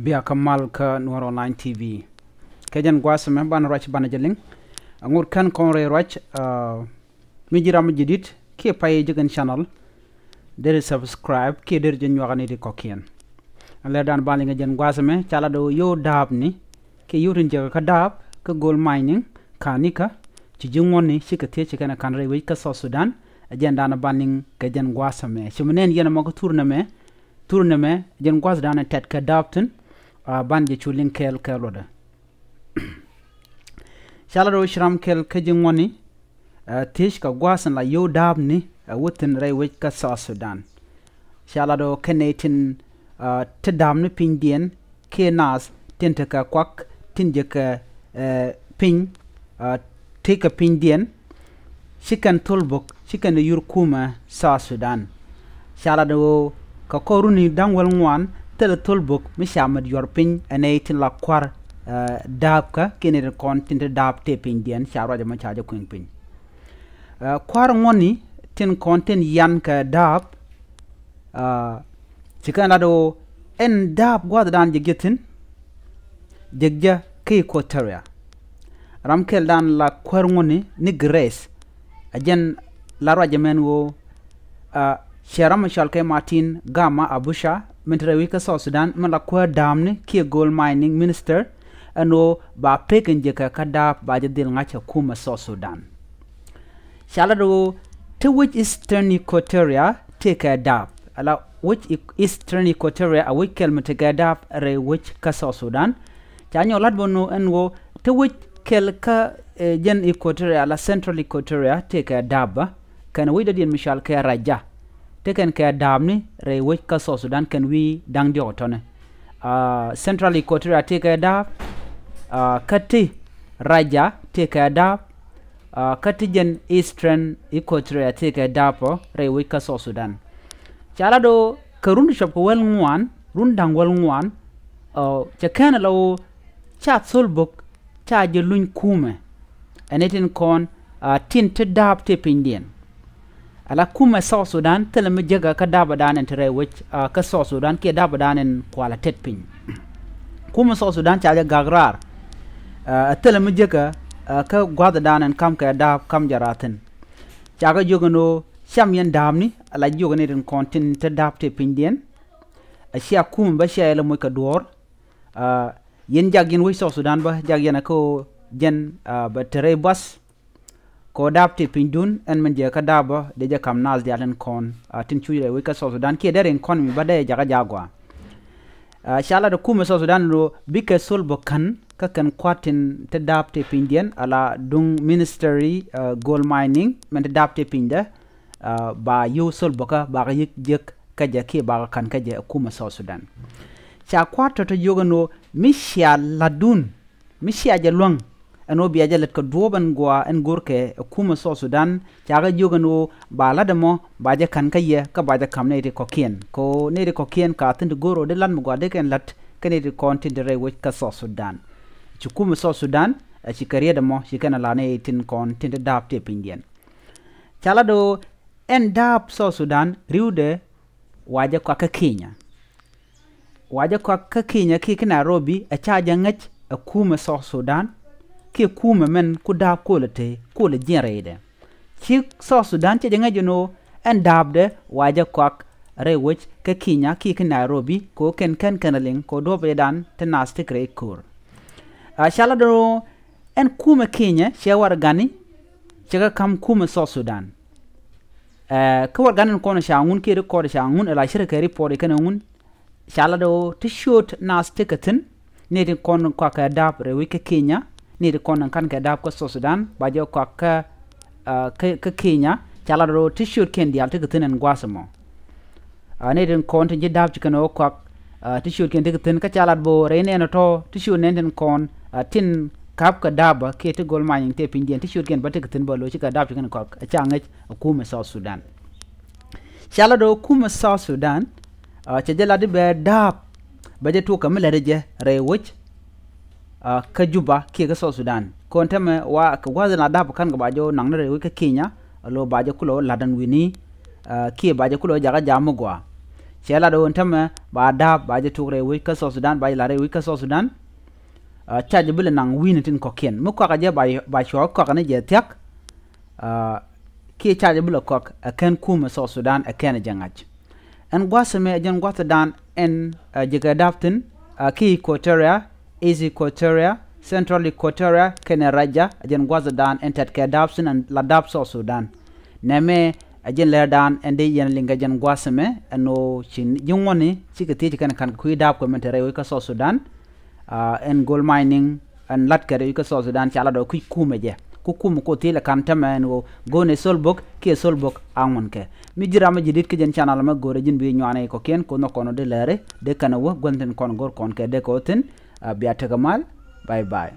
biya kamal ka nuer online tv kejan gwasme ban rach ban jeling ngur kan kon re rach mi jiram jidit ke paye jigen channel der subscribe ke der jen nyogani di kokien le dan balinga jen gwasme chala do yo dab ni ke yurin je ka dab ka gold mining kanika ci jingoni shikate ci kana kan re wi ka so Sudan agenda na banning ke jen gwasme chimnen yena mako tournament jen gwas dana tet ka dabten banje chulin kel keloda shalaro shram kel ke jingoni tish ka gwasan la yo dabni wutin re wi ka so Sudan shalado kenetin te damni pindien ke nas tente ka kwak tinje ka pin take pindien shikan tolbok shikan yurkuma sa Sudan shalado ka koruni dangwal ngwan tel tolbok mi shamad yorpin anatin la kwar dabka kene kon tinte dab te pindien sharo jama chaja kuin pin kwar ngoni tin konten yan ka dab sikana do en dab gwad dan jegetin jegja ke ko taria ramkel dan la kwar ngoni ni grace ajen la rajamen wo Sharam Shalke Martin Gama Abusha Mentrewika South Sudan Malakwa Damni Ki Gold Mining Minister ano ba pekin jeka kada ba jadil ngacha kuma South Sudan Shalado to which Eastern Equatoria take a dab ala which Eastern Equatoria a which kel metega dab re which ka South Sudan chanyo ladbono enwo to which kel ka jen Equatoria la Central Equatoria take a dab kan we dadin Mishal ke raja teken ke damni re we ka South Sudan kan we dang di otone Central Equatoria take dab kati raja take dab kati jen Eastern Equatoria take dab re we ka South Sudan chala do karun shop ko wel ngwan rundang wel ngwan cha kana law chat solbok cha je luñ kume enetin kon tin te dab te pindien ala kuma South Sudan teleme jega ka daba danen tere wech ka South Sudan ke daba danen kwala tetpin kuma South Sudan chaja gagrar teleme jega ka gwada danen kam ka dab kam jaraten chaga jogano sham yen damni ala jogane den kontin te dab te pindien ashia kuma ba shaya le moy ka dor yen jagin we South Sudan ba jagena ko jen ba tere bas ko dab te pindun en men je ka daba de je kam nas de alen kon tin chuire we ka South Sudan ke deren kon mi bada jaga jagwa shala de kuma South Sudan ro bike sol bo kan ka kan kwatin te dab te pindien ala dung ministry gold mining men te dab te pinda ba yo sol bo ka ba yik jek ka je ke ba kan ka je kuma South Sudan cha kwato to jogano mishia ladun mishia je long ano biya jalet ko doban gwa en gorke kuma South Sudan chaga jogano bala demo baje kan kaye ka baje kamne de kokien ko ne de kokien ka tin goro de lan gwa de ken lat kene de kontin de rewe ka South Sudan ci kuma South Sudan ci kariya demo ci kana la ne tin kontin de dab te pindien chala do en dab South Sudan riude waje ko ka Kenya waje ko ka Kenya ki Nairobi a chaja ngach kuma South Sudan ke kuma men ku dab ko le jenreide ci South Sudan ci nga jono en dabde waja kwak rewech ke Kenya ki Nairobi ko ken kanalin ko dobe dan tenasti kre kur shala do en kuma Kenya ci war gani ci ga kam kuma South Sudan ko war ganin ko na shangun ke ko da shangun ala shirka report ke nan shala do to shoot nas tikatin ne din kon kwa ka dab rewe ke Kenya ni de kon kan ka dab ko South Sudan ba jo ko ka Kenya chala ro t-shirt ken dial te gtenen gwasamo ne den kon te dab ci kano ko t-shirt ken te gten ka chala bo re ne no to t-shirt nen den kon tin kap ka daba ke te gold mining te pindien t-shirt ken ba te gten bo lo ci ka dab ci kano ko cha ngaj kuma South Sudan chala do kuma South Sudan ci jela de be dab ba je to kam le je re wuch ka Juba ke ga South Sudan kon teme wa ka wazana dab kan ga bajo nang re we ka Kenya lo bajo kulo ladan wini ke bajo kulo jaga jamu gwa chela do ntama ba dab ba je tugre wi ka so Sudan ba lare wi ka so Sudan charge bile nang win tin ko ken mu ko ka je ba sho ko ne je tek ki charge bile ko ken kuma so Sudan ken jangaj en gwasame jen gwata dan en jiga daftin ki Equatoria, East Equatoria, Central Equatoria, Kenya Raja, jen gwata dan en tet ke dafsin and la daf so Sudan. Neme jen Läär dan en de yen linga jen gwasame no chin jungwani chikati kan kui daf ko mentere wi ka so Sudan en gold mining and latkere wi ka so Sudan chala do kui kumeje. Kukum ko tele kan tamen wo gone solbok ke solbok angon ke mi jirama jidit ke jen channel ma gore jin bi nyane ko ken ko no kono de Läär de kana wo gonten kon gor kon ke de ko ten biata gamal bye bye.